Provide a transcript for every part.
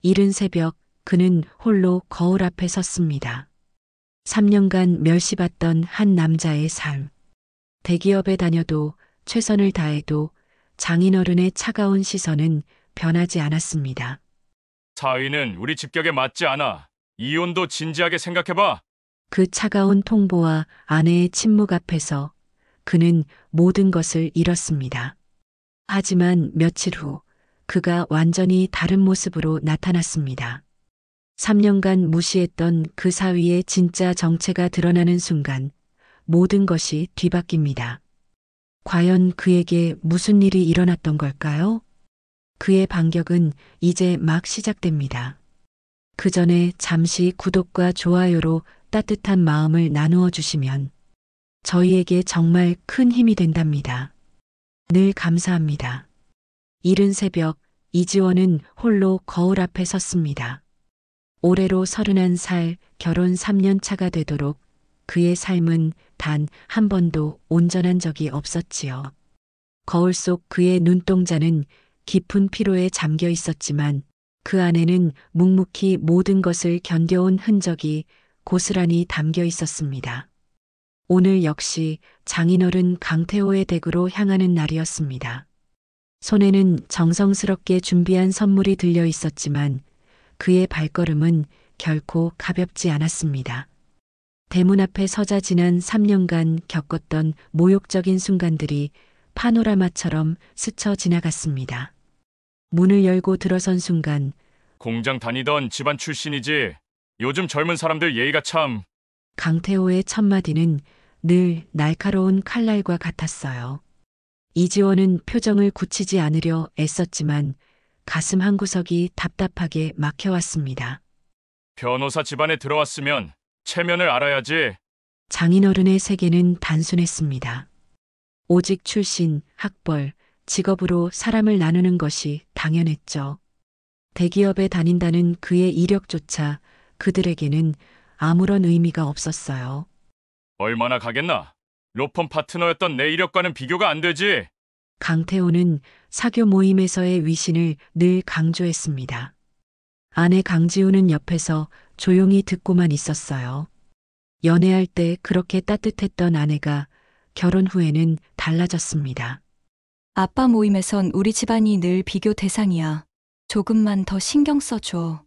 이른 새벽 그는 홀로 거울 앞에 섰습니다. 3년간 멸시받던 한 남자의 삶. 대기업에 다녀도 최선을 다해도 장인어른의 차가운 시선은 변하지 않았습니다. 사위는 우리 집격에 맞지 않아. 이혼도 진지하게 생각해봐. 그 차가운 통보와 아내의 침묵 앞에서 그는 모든 것을 잃었습니다. 하지만 며칠 후 그가 완전히 다른 모습으로 나타났습니다. 3년간 무시했던 그 사위의 진짜 정체가 드러나는 순간 모든 것이 뒤바뀝니다. 과연 그에게 무슨 일이 일어났던 걸까요? 그의 반격은 이제 막 시작됩니다. 그 전에 잠시 구독과 좋아요로 따뜻한 마음을 나누어 주시면 저희에게 정말 큰 힘이 된답니다. 늘 감사합니다. 이른 새벽 이지원은 홀로 거울 앞에 섰습니다. 올해로 31살, 결혼 3년 차가 되도록 그의 삶은 단 한 번도 온전한 적이 없었지요. 거울 속 그의 눈동자는 깊은 피로에 잠겨 있었지만 그 안에는 묵묵히 모든 것을 견뎌온 흔적이 고스란히 담겨 있었습니다. 오늘 역시 장인어른 강태호의 댁으로 향하는 날이었습니다. 손에는 정성스럽게 준비한 선물이 들려 있었지만 그의 발걸음은 결코 가볍지 않았습니다. 대문 앞에 서자 지난 3년간 겪었던 모욕적인 순간들이 파노라마처럼 스쳐 지나갔습니다. 문을 열고 들어선 순간 공장 다니던 집안 출신이지. 요즘 젊은 사람들 예의가 참. 강태호의 첫마디는 늘 날카로운 칼날과 같았어요. 이지원은 표정을 굳히지 않으려 애썼지만 가슴 한구석이 답답하게 막혀왔습니다. 변호사 집안에 들어왔으면 체면을 알아야지. 장인어른의 세계는 단순했습니다. 오직 출신, 학벌, 직업으로 사람을 나누는 것이 당연했죠. 대기업에 다닌다는 그의 이력조차 그들에게는 아무런 의미가 없었어요. 얼마나 가겠나? 로펌 파트너였던 내 이력과는 비교가 안 되지. 강태호는 사교 모임에서의 위신을 늘 강조했습니다. 아내 강지우는 옆에서 조용히 듣고만 있었어요. 연애할 때 그렇게 따뜻했던 아내가 결혼 후에는 달라졌습니다. 아빠 모임에선 우리 집안이 늘 비교 대상이야. 조금만 더 신경 써줘.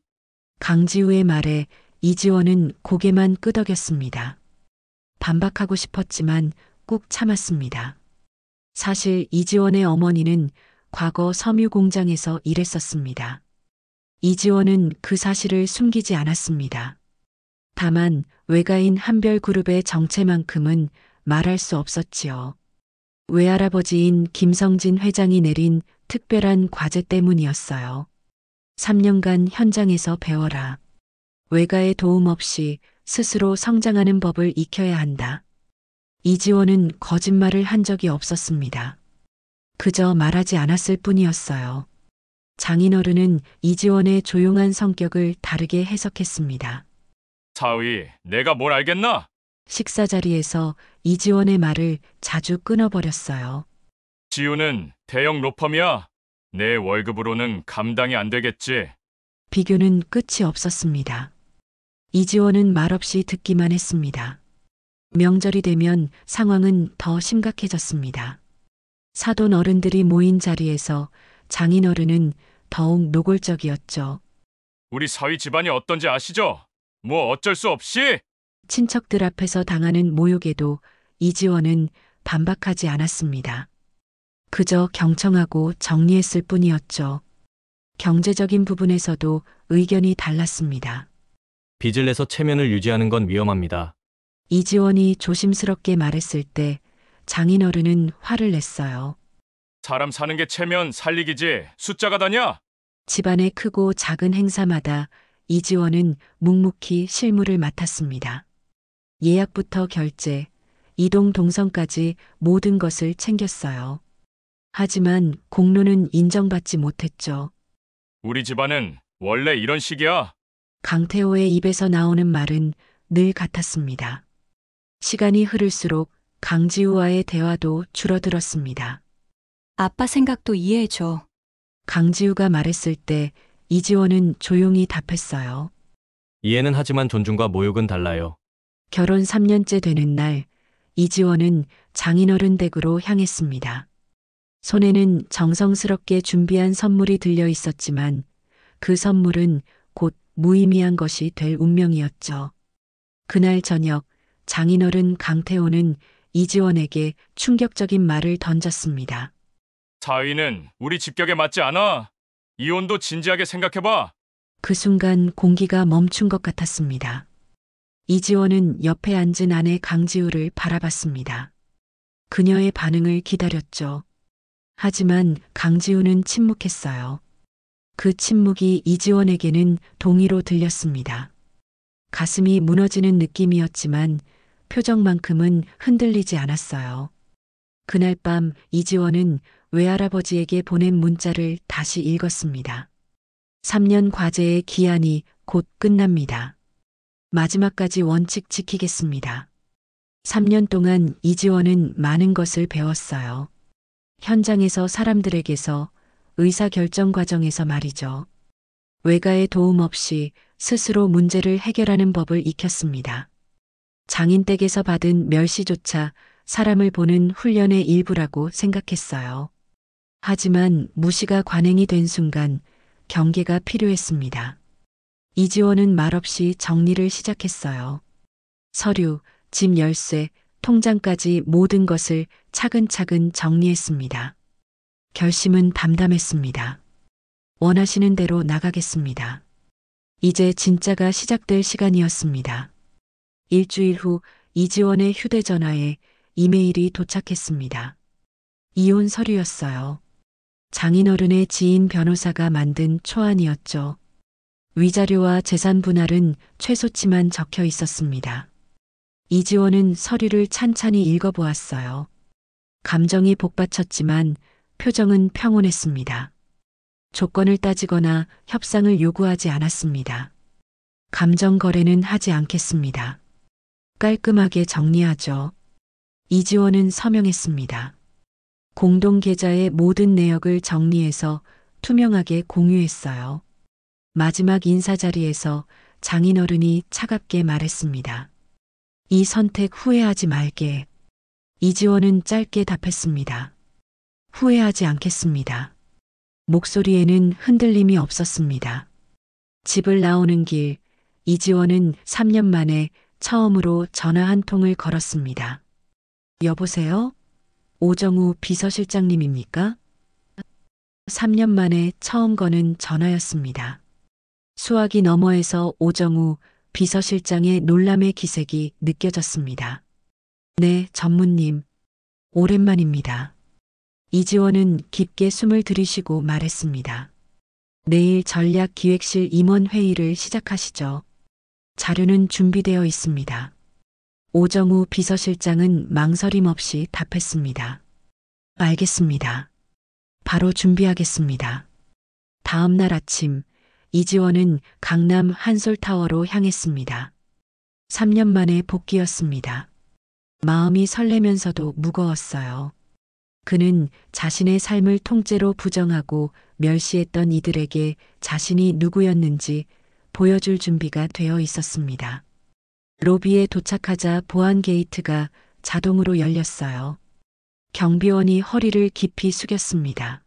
강지우의 말에 이지원은 고개만 끄덕였습니다. 반박하고 싶었지만 꾹 참았습니다. 사실 이지원의 어머니는 과거 섬유 공장에서 일했었습니다. 이지원은 그 사실을 숨기지 않았습니다. 다만 외가인 한별그룹의 정체만큼은 말할 수 없었지요. 외할아버지인 김성진 회장이 내린 특별한 과제 때문이었어요. 3년간 현장에서 배워라. 외가의 도움 없이 스스로 성장하는 법을 익혀야 한다. 이지원은 거짓말을 한 적이 없었습니다. 그저 말하지 않았을 뿐이었어요. 장인어른은 이지원의 조용한 성격을 다르게 해석했습니다. 사위, 내가 뭘 알겠나? 식사 자리에서 이지원의 말을 자주 끊어버렸어요. 지우는 대형 로펌이야. 내 월급으로는 감당이 안 되겠지. 비교는 끝이 없었습니다. 이지원은 말없이 듣기만 했습니다. 명절이 되면 상황은 더 심각해졌습니다. 사돈 어른들이 모인 자리에서 장인어른은 더욱 노골적이었죠. 우리 사위 집안이 어떤지 아시죠? 뭐 어쩔 수 없이. 친척들 앞에서 당하는 모욕에도 이지원은 반박하지 않았습니다. 그저 경청하고 정리했을 뿐이었죠. 경제적인 부분에서도 의견이 달랐습니다. 빚을 내서 체면을 유지하는 건 위험합니다. 이지원이 조심스럽게 말했을 때 장인어른은 화를 냈어요. 사람 사는 게 체면 살리기지 숫자가 다냐? 집안의 크고 작은 행사마다 이지원은 묵묵히 실무를 맡았습니다. 예약부터 결제, 이동 동선까지 모든 것을 챙겼어요. 하지만 공로는 인정받지 못했죠. 우리 집안은 원래 이런 식이야. 강태호의 입에서 나오는 말은 늘 같았습니다. 시간이 흐를수록 강지우와의 대화도 줄어들었습니다. 아빠 생각도 이해해줘. 강지우가 말했을 때 이지원은 조용히 답했어요. 이해는 하지만 존중과 모욕은 달라요. 결혼 3년째 되는 날, 이지원은 장인어른 댁으로 향했습니다. 손에는 정성스럽게 준비한 선물이 들려 있었지만 그 선물은 곧 무의미한 것이 될 운명이었죠. 그날 저녁 장인어른 강태호는 이지원에게 충격적인 말을 던졌습니다. 사위는 우리 집격에 맞지 않아. 이혼도 진지하게 생각해봐. 그 순간 공기가 멈춘 것 같았습니다. 이지원은 옆에 앉은 아내 강지우를 바라봤습니다. 그녀의 반응을 기다렸죠. 하지만 강지우는 침묵했어요. 그 침묵이 이지원에게는 동의로 들렸습니다. 가슴이 무너지는 느낌이었지만 표정만큼은 흔들리지 않았어요. 그날 밤 이지원은 외할아버지에게 보낸 문자를 다시 읽었습니다. 3년 과제의 기한이 곧 끝납니다. 마지막까지 원칙 지키겠습니다. 3년 동안 이지원은 많은 것을 배웠어요. 현장에서 사람들에게서 의사결정 과정에서 말이죠. 외가의 도움 없이 스스로 문제를 해결하는 법을 익혔습니다. 장인댁에서 받은 멸시조차 사람을 보는 훈련의 일부라고 생각했어요. 하지만 무시가 관행이 된 순간 경계가 필요했습니다. 이지원은 말없이 정리를 시작했어요. 서류, 집 열쇠, 통장까지 모든 것을 차근차근 정리했습니다. 결심은 담담했습니다. 원하시는 대로 나가겠습니다. 이제 진짜가 시작될 시간이었습니다. 일주일 후 이지원의 휴대전화에 이메일이 도착했습니다. 이혼 서류였어요. 장인어른의 지인 변호사가 만든 초안이었죠. 위자료와 재산 분할은 최소치만 적혀 있었습니다. 이지원은 서류를 찬찬히 읽어보았어요. 감정이 복받쳤지만 표정은 평온했습니다. 조건을 따지거나 협상을 요구하지 않았습니다. 감정 거래는 하지 않겠습니다. 깔끔하게 정리하죠. 이지원은 서명했습니다. 공동 계좌의 모든 내역을 정리해서 투명하게 공유했어요. 마지막 인사 자리에서 장인어른이 차갑게 말했습니다. 이 선택 후회하지 말게. 이지원은 짧게 답했습니다. 후회하지 않겠습니다. 목소리에는 흔들림이 없었습니다. 집을 나오는 길, 이지원은 3년 만에 처음으로 전화 한 통을 걸었습니다. 여보세요? 오정우 비서실장님입니까? 3년 만에 처음 거는 전화였습니다. 수화기 너머에서 오정우 비서실장의 놀람의 기색이 느껴졌습니다. 네, 전무님. 오랜만입니다. 이지원은 깊게 숨을 들이쉬고 말했습니다. 내일 전략기획실 임원 회의를 시작하시죠. 자료는 준비되어 있습니다. 오정우 비서실장은 망설임 없이 답했습니다. 알겠습니다. 바로 준비하겠습니다. 다음 날 아침, 이지원은 강남 한솔타워로 향했습니다. 3년 만에 복귀였습니다. 마음이 설레면서도 무거웠어요. 그는 자신의 삶을 통째로 부정하고 멸시했던 이들에게 자신이 누구였는지 보여줄 준비가 되어 있었습니다. 로비에 도착하자 보안 게이트가 자동으로 열렸어요. 경비원이 허리를 깊이 숙였습니다.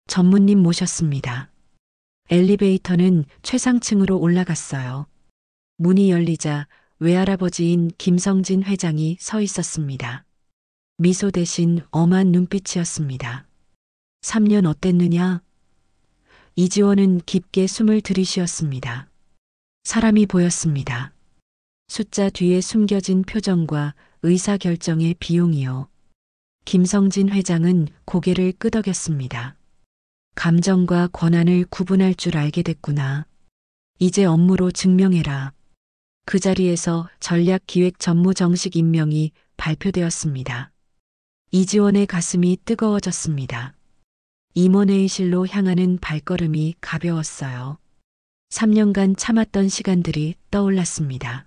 전무님 모셨습니다. 엘리베이터는 최상층으로 올라갔어요. 문이 열리자 외할아버지인 김성진 회장이 서 있었습니다. 미소 대신 엄한 눈빛이었습니다. 3년 어땠느냐? 이지원은 깊게 숨을 들이쉬었습니다. 사람이 보였습니다. 숫자 뒤에 숨겨진 표정과 의사결정의 비용이요. 김성진 회장은 고개를 끄덕였습니다. 감정과 권한을 구분할 줄 알게 됐구나. 이제 업무로 증명해라. 그 자리에서 전략기획 전무 정식 임명이 발표되었습니다. 이지원의 가슴이 뜨거워졌습니다. 임원회의실로 향하는 발걸음이 가벼웠어요. 3년간 참았던 시간들이 떠올랐습니다.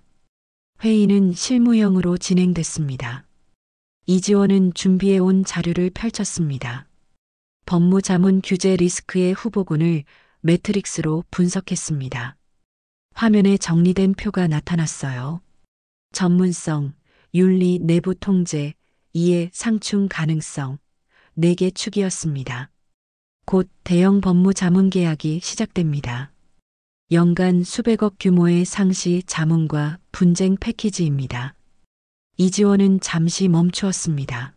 회의는 실무형으로 진행됐습니다. 이지원은 준비해온 자료를 펼쳤습니다. 법무자문 규제 리스크의 후보군을 매트릭스로 분석했습니다. 화면에 정리된 표가 나타났어요. 전문성, 윤리 내부 통제, 이해 상충 가능성, 4개 축이었습니다. 곧 대형 법무 자문 계약이 시작됩니다. 연간 수백억 규모의 상시 자문과 분쟁 패키지입니다. 이지원은 잠시 멈추었습니다.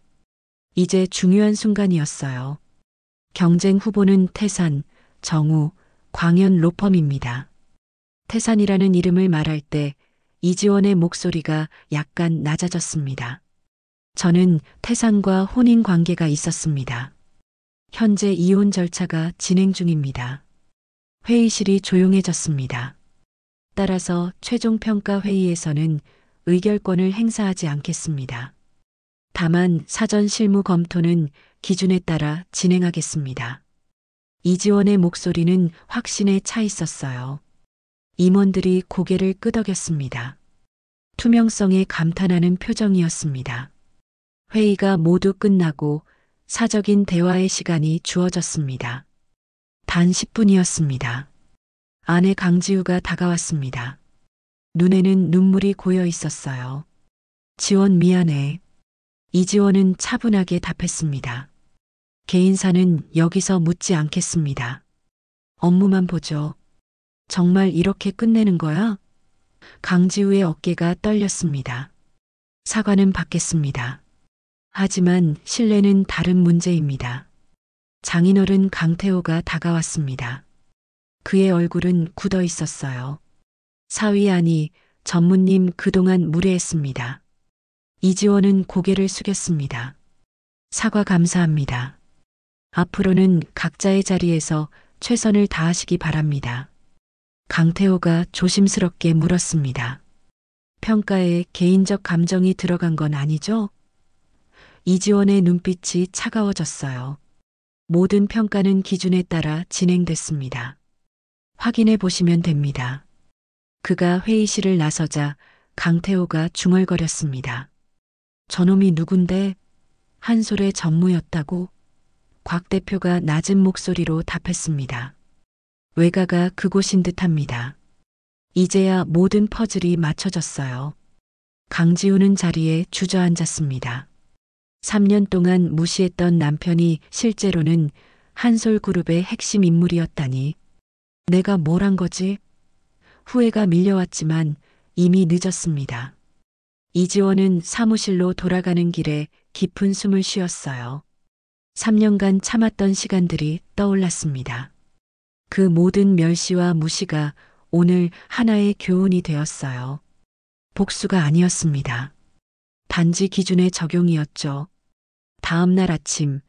이제 중요한 순간이었어요. 경쟁 후보는 태산, 정우, 광현 로펌입니다. 태산이라는 이름을 말할 때 이지원의 목소리가 약간 낮아졌습니다. 저는 태산과 혼인 관계가 있었습니다. 현재 이혼 절차가 진행 중입니다. 회의실이 조용해졌습니다. 따라서 최종 평가 회의에서는 의결권을 행사하지 않겠습니다. 다만 사전 실무 검토는 기준에 따라 진행하겠습니다. 이지원의 목소리는 확신에 차 있었어요. 임원들이 고개를 끄덕였습니다. 투명성에 감탄하는 표정이었습니다. 회의가 모두 끝나고 사적인 대화의 시간이 주어졌습니다. 단 10분이었습니다. 아내 강지우가 다가왔습니다. 눈에는 눈물이 고여 있었어요. 지원 미안해. 이지원은 차분하게 답했습니다. 개인사는 여기서 묻지 않겠습니다. 업무만 보죠. 정말 이렇게 끝내는 거야? 강지우의 어깨가 떨렸습니다. 사과는 받겠습니다. 하지만 신뢰는 다른 문제입니다. 장인어른 강태호가 다가왔습니다. 그의 얼굴은 굳어 있었어요. 사위 아니, 전무님 그동안 무례했습니다. 이지원은 고개를 숙였습니다. 사과 감사합니다. 앞으로는 각자의 자리에서 최선을 다하시기 바랍니다. 강태호가 조심스럽게 물었습니다. 평가에 개인적 감정이 들어간 건 아니죠? 이지원의 눈빛이 차가워졌어요. 모든 평가는 기준에 따라 진행됐습니다. 확인해 보시면 됩니다. 그가 회의실을 나서자 강태호가 중얼거렸습니다. 저놈이 누군데? 한솔의 전무였다고? 곽 대표가 낮은 목소리로 답했습니다. 외가가 그곳인 듯합니다. 이제야 모든 퍼즐이 맞춰졌어요. 강지우는 자리에 주저앉았습니다. 3년 동안 무시했던 남편이 실제로는 한솔그룹의 핵심 인물이었다니. 내가 뭘 한 거지? 후회가 밀려왔지만 이미 늦었습니다. 이지원은 사무실로 돌아가는 길에 깊은 숨을 쉬었어요. 3년간 참았던 시간들이 떠올랐습니다. 그 모든 멸시와 무시가 오늘 하나의 교훈이 되었어요. 복수가 아니었습니다. 단지 기준의 적용이었죠. 다음 날 아침,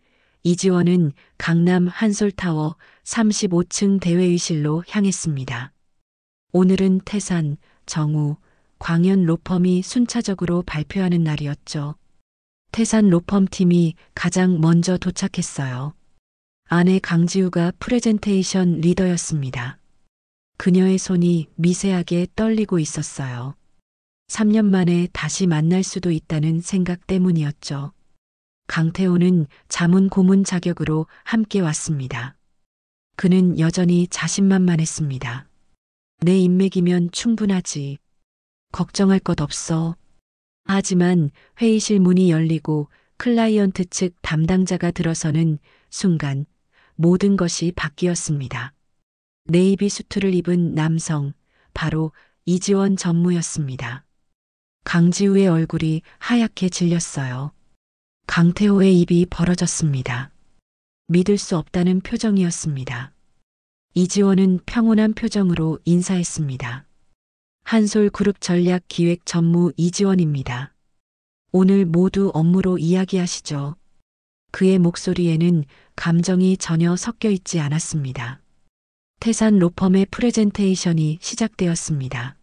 이지원은 강남 한솔타워 35층 대회의실로 향했습니다. 오늘은 태산, 정우, 광현 로펌이 순차적으로 발표하는 날이었죠. 태산 로펌 팀이 가장 먼저 도착했어요. 아내 강지우가 프레젠테이션 리더였습니다. 그녀의 손이 미세하게 떨리고 있었어요. 3년 만에 다시 만날 수도 있다는 생각 때문이었죠. 강태호는 자문 고문 자격으로 함께 왔습니다. 그는 여전히 자신만만했습니다. 내 인맥이면 충분하지. 걱정할 것 없어. 하지만 회의실 문이 열리고 클라이언트 측 담당자가 들어서는 순간 모든 것이 바뀌었습니다. 네이비 수트를 입은 남성, 바로 이지원 전무였습니다. 강지우의 얼굴이 하얗게 질렸어요. 강태호의 입이 벌어졌습니다. 믿을 수 없다는 표정이었습니다. 이지원은 평온한 표정으로 인사했습니다. 한솔그룹 전략 기획 전무 이지원입니다. 오늘 모두 업무로 이야기하시죠. 그의 목소리에는 감정이 전혀 섞여 있지 않았습니다. 태산 로펌의 프레젠테이션이 시작되었습니다.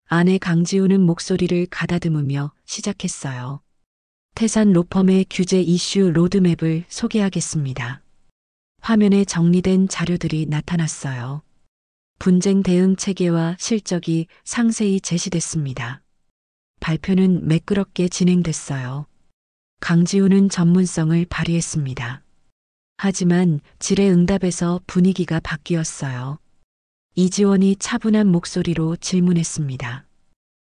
아내 강지우는 목소리를 가다듬으며 시작했어요. 태산 로펌의 규제 이슈 로드맵을 소개하겠습니다. 화면에 정리된 자료들이 나타났어요. 분쟁 대응 체계와 실적이 상세히 제시됐습니다. 발표는 매끄럽게 진행됐어요. 강지우는 전문성을 발휘했습니다. 하지만 질의응답에서 분위기가 바뀌었어요. 이지원이 차분한 목소리로 질문했습니다.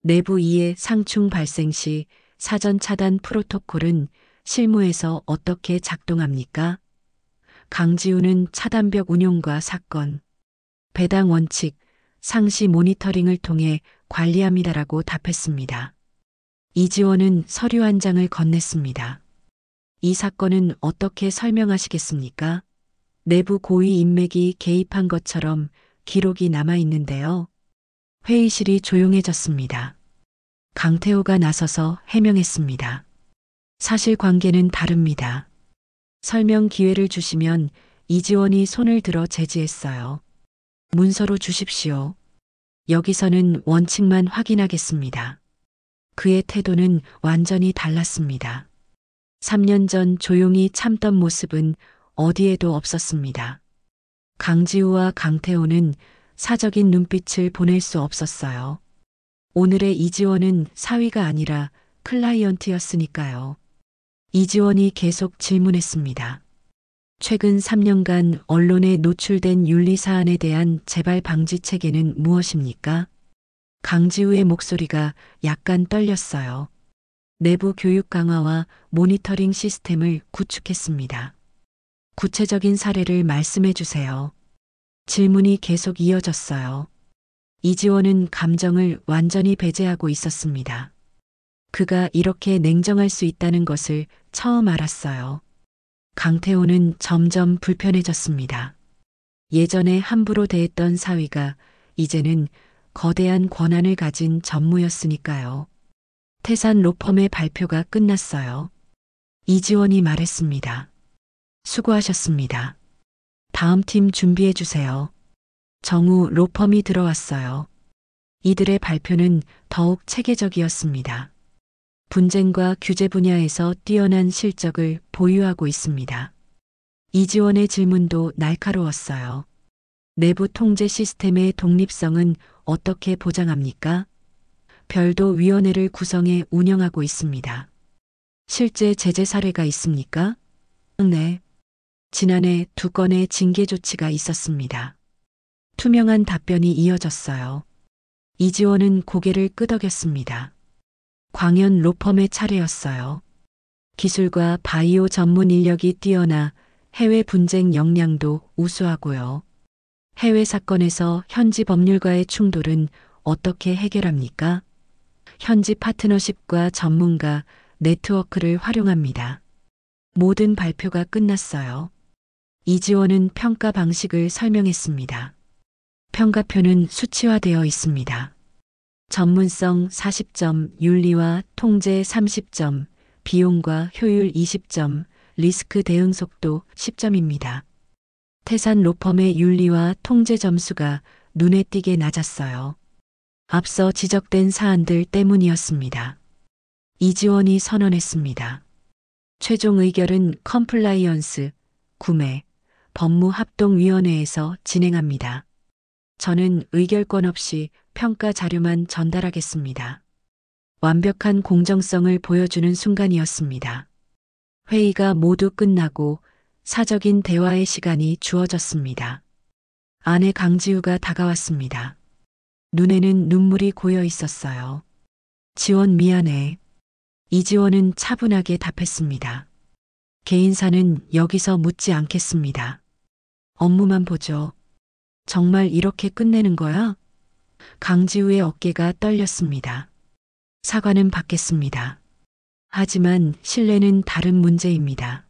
내부 이해 상충 발생 시 사전 차단 프로토콜은 실무에서 어떻게 작동합니까? 강지우는 차단벽 운용과 사건, 배당 원칙, 상시 모니터링을 통해 관리합니다라고 답했습니다. 이지원은 서류 한 장을 건넸습니다. 이 사건은 어떻게 설명하시겠습니까? 내부 고위 인맥이 개입한 것처럼 기록이 남아 있는데요. 회의실이 조용해졌습니다. 강태호가 나서서 해명했습니다. 사실관계는 다릅니다. 설명 기회를 주시면 이지원이 손을 들어 제지했어요. 문서로 주십시오. 여기서는 원칙만 확인하겠습니다. 그의 태도는 완전히 달랐습니다. 3년 전 조용히 참던 모습은 어디에도 없었습니다. 강지우와 강태호는 사적인 눈빛을 보낼 수 없었어요. 오늘의 이지원은 사위가 아니라 클라이언트였으니까요. 이지원이 계속 질문했습니다. 최근 3년간 언론에 노출된 윤리 사안에 대한 재발 방지 체계는 무엇입니까? 강지우의 목소리가 약간 떨렸어요. 내부 교육 강화와 모니터링 시스템을 구축했습니다. 구체적인 사례를 말씀해 주세요. 질문이 계속 이어졌어요. 이지원은 감정을 완전히 배제하고 있었습니다. 그가 이렇게 냉정할 수 있다는 것을 처음 알았어요. 강태호는 점점 불편해졌습니다. 예전에 함부로 대했던 사위가 이제는 거대한 권한을 가진 전무였으니까요. 태산 로펌의 발표가 끝났어요. 이지원이 말했습니다. 수고하셨습니다. 다음 팀 준비해 주세요. 정우 로펌이 들어왔어요. 이들의 발표는 더욱 체계적이었습니다. 분쟁과 규제 분야에서 뛰어난 실적을 보유하고 있습니다. 이지원의 질문도 날카로웠어요. 내부 통제 시스템의 독립성은 어떻게 보장합니까? 별도 위원회를 구성해 운영하고 있습니다. 실제 제재 사례가 있습니까? 네. 지난해 2건의 징계 조치가 있었습니다. 투명한 답변이 이어졌어요. 이지원은 고개를 끄덕였습니다. 광현 로펌의 차례였어요. 기술과 바이오 전문 인력이 뛰어나 해외 분쟁 역량도 우수하고요. 해외 사건에서 현지 법률과의 충돌은 어떻게 해결합니까? 현지 파트너십과 전문가, 네트워크를 활용합니다. 모든 발표가 끝났어요. 이지원은 평가 방식을 설명했습니다. 평가표는 수치화되어 있습니다. 전문성 40점, 윤리와 통제 30점, 비용과 효율 20점, 리스크 대응 속도 10점입니다. 태산 로펌의 윤리와 통제 점수가 눈에 띄게 낮았어요. 앞서 지적된 사안들 때문이었습니다. 이지원이 선언했습니다. 최종 의결은 컴플라이언스, 구매, 법무합동위원회에서 진행합니다. 저는 의결권 없이 평가 자료만 전달하겠습니다. 완벽한 공정성을 보여주는 순간이었습니다. 회의가 모두 끝나고 사적인 대화의 시간이 주어졌습니다. 아내 강지우가 다가왔습니다. 눈에는 눈물이 고여 있었어요. 지원 미안해. 이지원은 차분하게 답했습니다. 개인사는 여기서 묻지 않겠습니다. 업무만 보죠. 정말 이렇게 끝내는 거야? 강지우의 어깨가 떨렸습니다. 사과는 받겠습니다. 하지만 신뢰는 다른 문제입니다.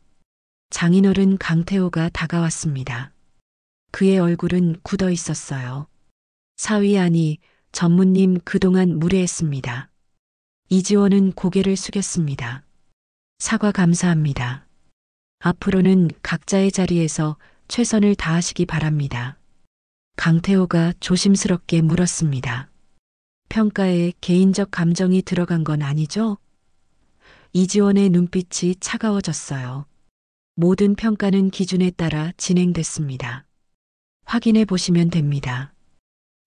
장인어른 강태호가 다가왔습니다. 그의 얼굴은 굳어 있었어요. 사위 아니, 전무님 그동안 무례했습니다. 이지원은 고개를 숙였습니다. 사과 감사합니다. 앞으로는 각자의 자리에서 최선을 다하시기 바랍니다. 강태호가 조심스럽게 물었습니다. 평가에 개인적 감정이 들어간 건 아니죠? 이지원의 눈빛이 차가워졌어요. 모든 평가는 기준에 따라 진행됐습니다. 확인해 보시면 됩니다.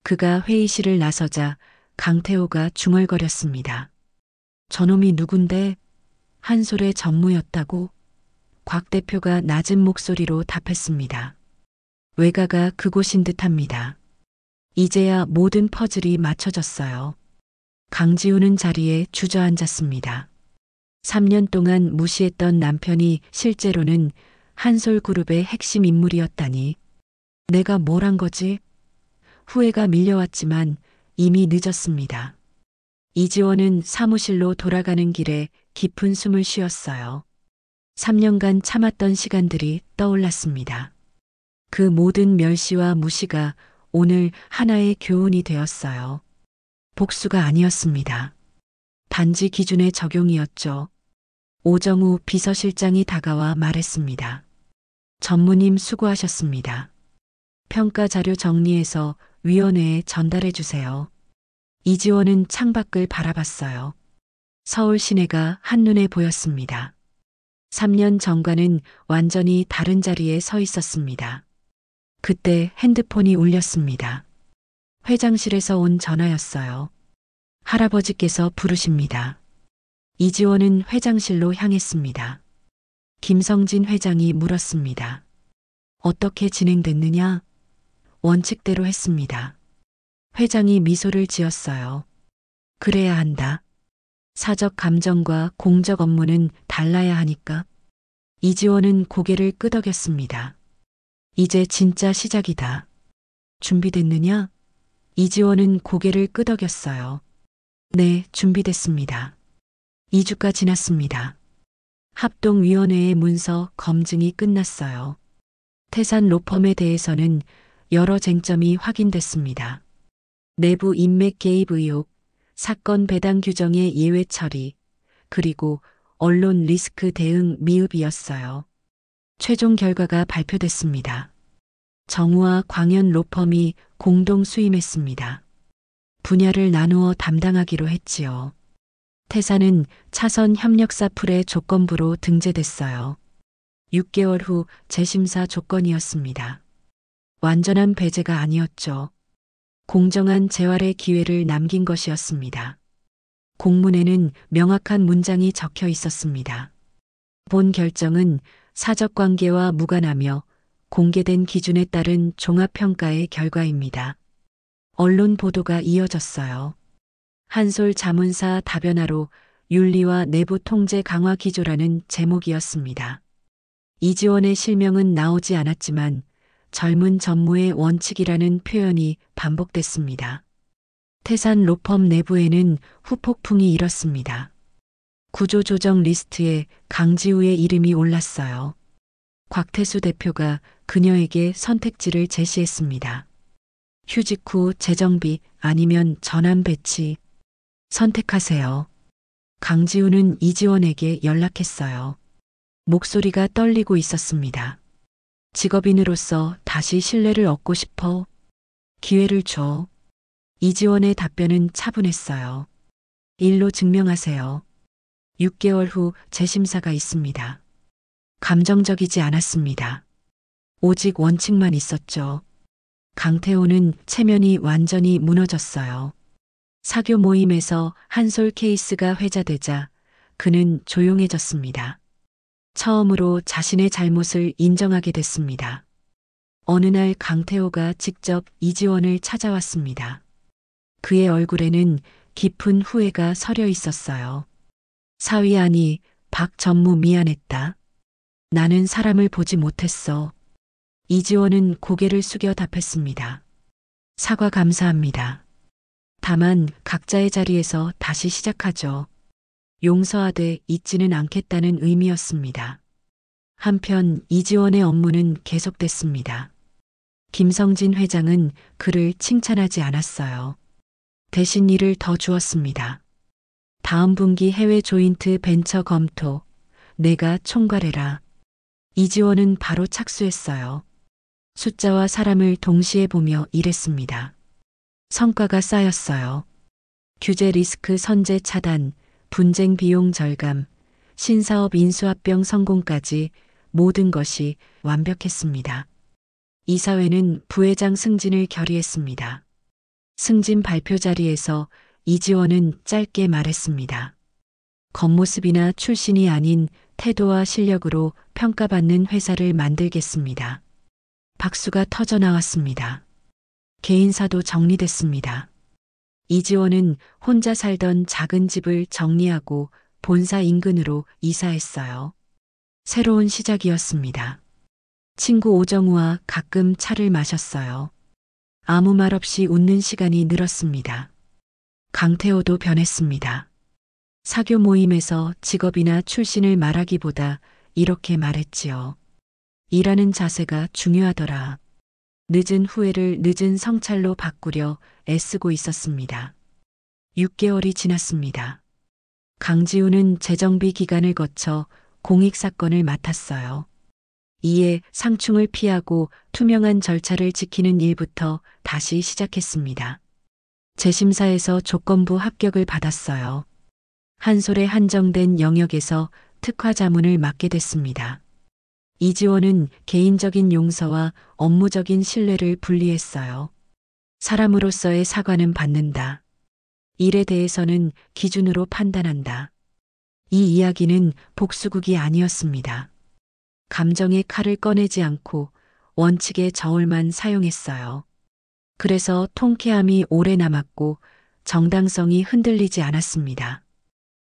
그가 회의실을 나서자 강태호가 중얼거렸습니다. 저놈이 누군데? 한솔의 전무였다고? 곽 대표가 낮은 목소리로 답했습니다. 외가가 그곳인 듯합니다. 이제야 모든 퍼즐이 맞춰졌어요. 강지우는 자리에 주저앉았습니다. 3년 동안 무시했던 남편이 실제로는 한솔그룹의 핵심 인물이었다니. 내가 뭘 한 거지? 후회가 밀려왔지만 이미 늦었습니다. 이지원은 사무실로 돌아가는 길에 깊은 숨을 쉬었어요. 3년간 참았던 시간들이 떠올랐습니다. 그 모든 멸시와 무시가 오늘 하나의 교훈이 되었어요. 복수가 아니었습니다. 단지 기준의 적용이었죠. 오정우 비서실장이 다가와 말했습니다. 전무님 수고하셨습니다. 평가 자료 정리해서 위원회에 전달해 주세요. 이지원은 창밖을 바라봤어요. 서울 시내가 한눈에 보였습니다. 3년 전과는 완전히 다른 자리에 서 있었습니다. 그때 핸드폰이 울렸습니다. 회장실에서 온 전화였어요. 할아버지께서 부르십니다. 이지원은 회장실로 향했습니다. 김성진 회장이 물었습니다. 어떻게 진행됐느냐? 원칙대로 했습니다. 회장이 미소를 지었어요. 그래야 한다. 사적 감정과 공적 업무는 달라야 하니까. 이지원은 고개를 끄덕였습니다. 이제 진짜 시작이다. 준비됐느냐? 이지원은 고개를 끄덕였어요. 네, 준비됐습니다. 2주가 지났습니다. 합동위원회의 문서 검증이 끝났어요. 태산 로펌에 대해서는 여러 쟁점이 확인됐습니다. 내부 인맥 개입 의혹, 사건 배당 규정의 예외 처리, 그리고 언론 리스크 대응 미흡이었어요. 최종 결과가 발표됐습니다. 정우와 광현 로펌이 공동 수임했습니다. 분야를 나누어 담당하기로 했지요. 태산은 차선 협력사 풀의 조건부로 등재됐어요. 6개월 후 재심사 조건이었습니다. 완전한 배제가 아니었죠. 공정한 재활의 기회를 남긴 것이었습니다. 공문에는 명확한 문장이 적혀 있었습니다. 본 결정은 사적관계와 무관하며 공개된 기준에 따른 종합평가의 결과입니다. 언론 보도가 이어졌어요. 한솔 자문사 다변화로 윤리와 내부 통제 강화 기조라는 제목이었습니다. 이지원의 실명은 나오지 않았지만 젊은 전무의 원칙이라는 표현이 반복됐습니다. 태산 로펌 내부에는 후폭풍이 일었습니다. 구조조정 리스트에 강지우의 이름이 올랐어요. 곽태수 대표가 그녀에게 선택지를 제시했습니다. 휴직 후 재정비 아니면 전환 배치. 선택하세요. 강지우는 이지원에게 연락했어요. 목소리가 떨리고 있었습니다. 직업인으로서 다시 신뢰를 얻고 싶어. 기회를 줘. 이지원의 답변은 차분했어요. 일로 증명하세요. 6개월 후 재심사가 있습니다. 감정적이지 않았습니다. 오직 원칙만 있었죠. 강태호는 체면이 완전히 무너졌어요. 사교 모임에서 한솔 케이스가 회자되자 그는 조용해졌습니다. 처음으로 자신의 잘못을 인정하게 됐습니다. 어느 날 강태호가 직접 이지원을 찾아왔습니다. 그의 얼굴에는 깊은 후회가 서려 있었어요. 사위아니, 박 전무 미안했다. 나는 사람을 보지 못했어. 이지원은 고개를 숙여 답했습니다. 사과 감사합니다. 다만 각자의 자리에서 다시 시작하죠. 용서하되 잊지는 않겠다는 의미였습니다. 한편 이지원의 업무는 계속됐습니다. 김성진 회장은 그를 칭찬하지 않았어요. 대신 일을 더 주었습니다. 다음 분기 해외 조인트 벤처 검토, 내가 총괄해라. 이지원은 바로 착수했어요. 숫자와 사람을 동시에 보며 일했습니다. 성과가 쌓였어요. 규제 리스크 선제 차단, 분쟁 비용 절감, 신사업 인수합병 성공까지 모든 것이 완벽했습니다. 이사회는 부회장 승진을 결의했습니다. 승진 발표 자리에서 이지원은 짧게 말했습니다. 겉모습이나 출신이 아닌 태도와 실력으로 평가받는 회사를 만들겠습니다. 박수가 터져 나왔습니다. 개인사도 정리됐습니다. 이지원은 혼자 살던 작은 집을 정리하고 본사 인근으로 이사했어요. 새로운 시작이었습니다. 친구 오정우와 가끔 차를 마셨어요. 아무 말 없이 웃는 시간이 늘었습니다. 강태호도 변했습니다. 사교 모임에서 직업이나 출신을 말하기보다 이렇게 말했지요. 일하는 자세가 중요하더라. 늦은 후회를 늦은 성찰로 바꾸려 애쓰고 있었습니다. 6개월이 지났습니다. 강지우는 재정비 기간을 거쳐 공익사건을 맡았어요. 이에 상충을 피하고 투명한 절차를 지키는 일부터 다시 시작했습니다. 재심사에서 조건부 합격을 받았어요. 한솔에 한정된 영역에서 특화 자문을 맡게 됐습니다. 이지원은 개인적인 용서와 업무적인 신뢰를 분리했어요. 사람으로서의 사과는 받는다. 일에 대해서는 기준으로 판단한다. 이 이야기는 복수극이 아니었습니다. 감정의 칼을 꺼내지 않고 원칙의 저울만 사용했어요. 그래서 통쾌함이 오래 남았고 정당성이 흔들리지 않았습니다.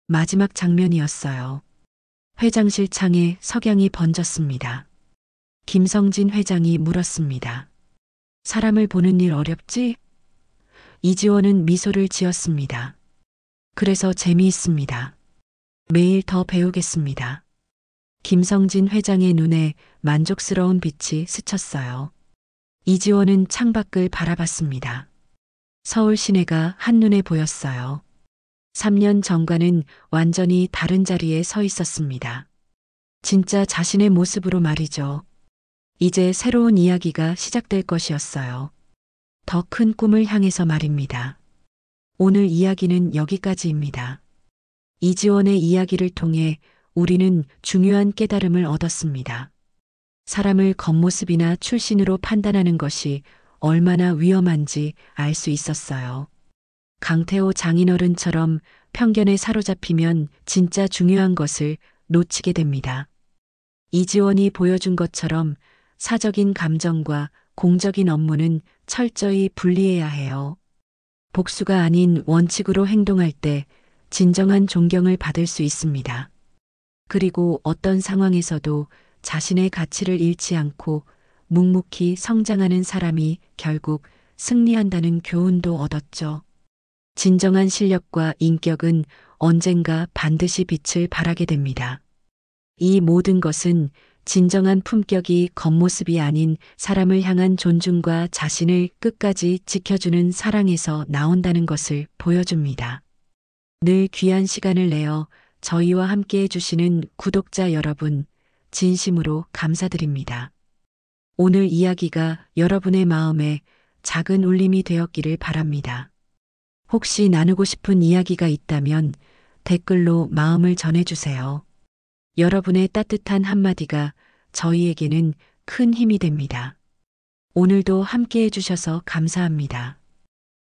마지막 장면이었어요. 회장실 창에 석양이 번졌습니다. 김성진 회장이 물었습니다. 사람을 보는 일 어렵지? 이지원은 미소를 지었습니다. 그래서 재미있습니다. 매일 더 배우겠습니다. 김성진 회장의 눈에 만족스러운 빛이 스쳤어요. 이지원은 창밖을 바라봤습니다. 서울 시내가 한눈에 보였어요. 3년 전과는 완전히 다른 자리에 서 있었습니다. 진짜 자신의 모습으로 말이죠. 이제 새로운 이야기가 시작될 것이었어요. 더 큰 꿈을 향해서 말입니다. 오늘 이야기는 여기까지입니다. 이지원의 이야기를 통해 우리는 중요한 깨달음을 얻었습니다. 사람을 겉모습이나 출신으로 판단하는 것이 얼마나 위험한지 알 수 있었어요. 강태호 장인어른처럼 편견에 사로잡히면 진짜 중요한 것을 놓치게 됩니다. 이지원이 보여준 것처럼 사적인 감정과 공적인 업무는 철저히 분리해야 해요. 복수가 아닌 원칙으로 행동할 때 진정한 존경을 받을 수 있습니다. 그리고 어떤 상황에서도 자신의 가치를 잃지 않고 묵묵히 성장하는 사람이 결국 승리한다는 교훈도 얻었죠. 진정한 실력과 인격은 언젠가 반드시 빛을 발하게 됩니다. 이 모든 것은 진정한 품격이 겉모습이 아닌 사람을 향한 존중과 자신을 끝까지 지켜주는 사랑에서 나온다는 것을 보여줍니다. 늘 귀한 시간을 내어 저희와 함께 해주시는 구독자 여러분, 진심으로 감사드립니다. 오늘 이야기가 여러분의 마음에 작은 울림이 되었기를 바랍니다. 혹시 나누고 싶은 이야기가 있다면 댓글로 마음을 전해주세요. 여러분의 따뜻한 한마디가 저희에게는 큰 힘이 됩니다. 오늘도 함께 해주셔서 감사합니다.